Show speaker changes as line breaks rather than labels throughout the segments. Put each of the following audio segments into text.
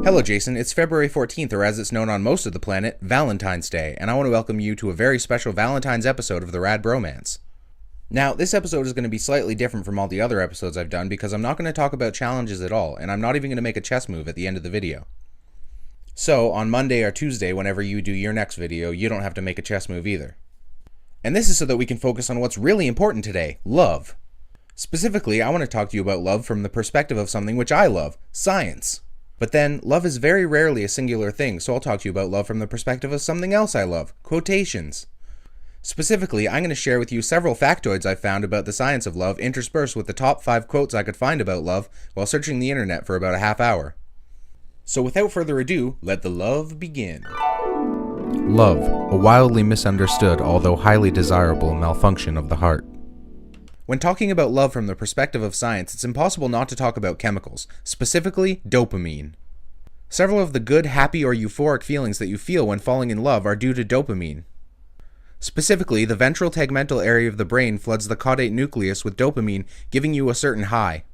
Hello Jason, it's February 14th, or as it's known on most of the planet, Valentine's Day, and I want to welcome you to a very special Valentine's episode of the Rad Bromance. Now, this episode is going to be slightly different from all the other episodes I've done because I'm not going to talk about challenges at all, and I'm not even going to make a chess move at the end of the video. So, on Monday or Tuesday, whenever you do your next video, you don't have to make a chess move either. And this is so that we can focus on what's really important today, love. Specifically, I want to talk to you about love from the perspective of something which I love, science. But then, love is very rarely a singular thing, so I'll talk to you about love from the perspective of something else I love, quotations. Specifically, I'm going to share with you several factoids I've found about the science of love interspersed with the top 5 quotes I could find about love while searching the internet for about a half hour. So without further ado, let the love begin.
Love, a wildly misunderstood, although highly desirable, malfunction of the heart.
When talking about love from the perspective of science, it's impossible not to talk about chemicals, specifically dopamine. Several of the good, happy, or euphoric feelings that you feel when falling in love are due to dopamine. Specifically, the ventral tegmental area of the brain floods the caudate nucleus with dopamine, giving you a certain high.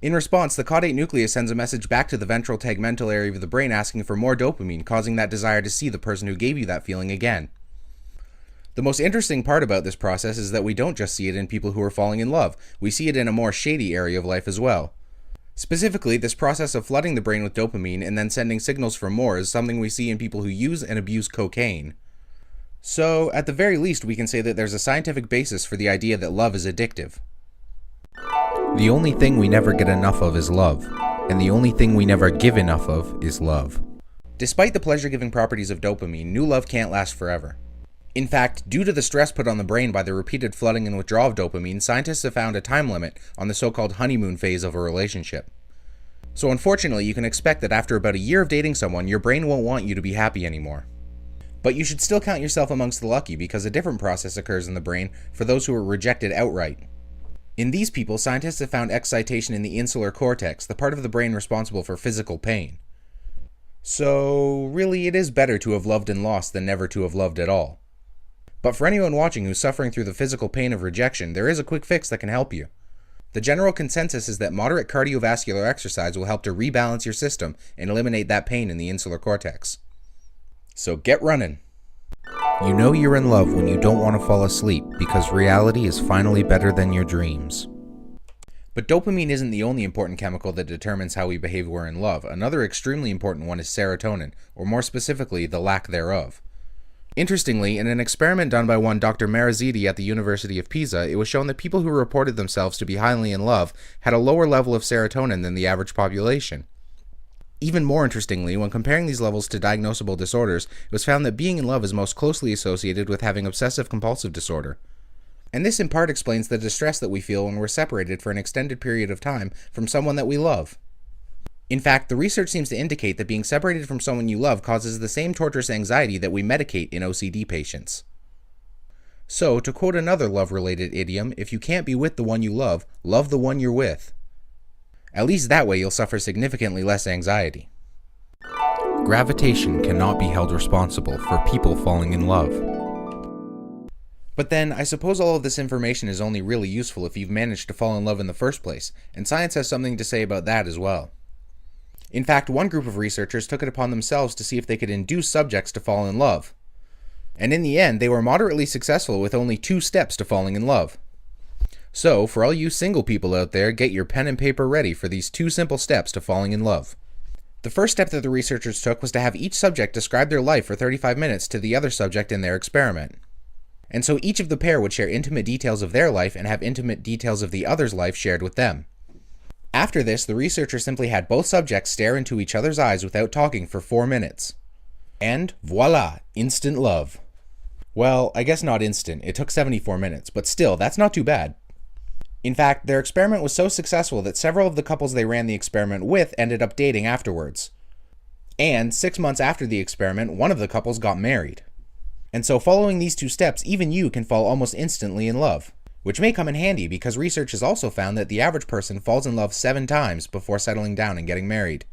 In response, the caudate nucleus sends a message back to the ventral tegmental area of the brain asking for more dopamine, causing that desire to see the person who gave you that feeling again. The most interesting part about this process is that we don't just see it in people who are falling in love, we see it in a more shady area of life as well. Specifically, this process of flooding the brain with dopamine and then sending signals for more is something we see in people who use and abuse cocaine. So, at the very least, we can say that there's a scientific basis for the idea that love is addictive.
The only thing we never get enough of is love, and the only thing we never give enough of is love.
Despite the pleasure-giving properties of dopamine, new love can't last forever. In fact, due to the stress put on the brain by the repeated flooding and withdrawal of dopamine, scientists have found a time limit on the so-called honeymoon phase of a relationship. So unfortunately, you can expect that after about a year of dating someone, your brain won't want you to be happy anymore. But you should still count yourself amongst the lucky because a different process occurs in the brain for those who are rejected outright. In these people, scientists have found excitation in the insular cortex, the part of the brain responsible for physical pain. So really, it is better to have loved and lost than never to have loved at all. But for anyone watching who's suffering through the physical pain of rejection, there is a quick fix that can help you. The general consensus is that moderate cardiovascular exercise will help to rebalance your system and eliminate that pain in the insular cortex. So get running.
You know you're in love when you don't want to fall asleep because reality is finally better than your dreams.
But dopamine isn't the only important chemical that determines how we behave when we're in love. Another extremely important one is serotonin, or more specifically, the lack thereof. Interestingly, in an experiment done by one Dr. Maraziti at the University of Pisa, it was shown that people who reported themselves to be highly in love had a lower level of serotonin than the average population. Even more interestingly, when comparing these levels to diagnosable disorders, it was found that being in love is most closely associated with having obsessive-compulsive disorder. And this in part explains the distress that we feel when we're separated for an extended period of time from someone that we love. In fact, the research seems to indicate that being separated from someone you love causes the same torturous anxiety that we medicate in OCD patients. So, to quote another love-related idiom, if you can't be with the one you love the one you're with. At least that way you'll suffer significantly less anxiety.
Gravitation cannot be held responsible for people falling in love.
But then, I suppose all of this information is only really useful if you've managed to fall in love in the first place, and science has something to say about that as well. In fact, one group of researchers took it upon themselves to see if they could induce subjects to fall in love. And in the end, they were moderately successful with only 2 steps to falling in love. So, for all you single people out there, get your pen and paper ready for these 2 simple steps to falling in love. The first step that the researchers took was to have each subject describe their life for 35 minutes to the other subject in their experiment. And so each of the pair would share intimate details of their life and have intimate details of the other's life shared with them. After this, the researcher simply had both subjects stare into each other's eyes without talking for 4 minutes. And voila, instant love. Well, I guess not instant, it took 74 minutes, but still, that's not too bad. In fact, their experiment was so successful that several of the couples they ran the experiment with ended up dating afterwards. And 6 months after the experiment, one of the couples got married. And so following these 2 steps, even you can fall almost instantly in love. Which may come in handy because research has also found that the average person falls in love 7 times before settling down and getting married.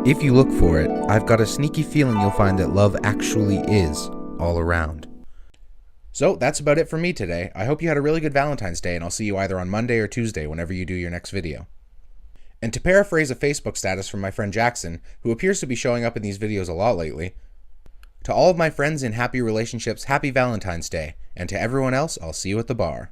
If you look for it, I've got a sneaky feeling you'll find that love actually is all around.
So that's about it for me today. I hope you had a really good Valentine's Day, and I'll see you either on Monday or Tuesday whenever you do your next video. And to paraphrase a Facebook status from my friend Jackson, who appears to be showing up in these videos a lot lately, to all of my friends in happy relationships, happy Valentine's Day, and to everyone else, I'll see you at the bar.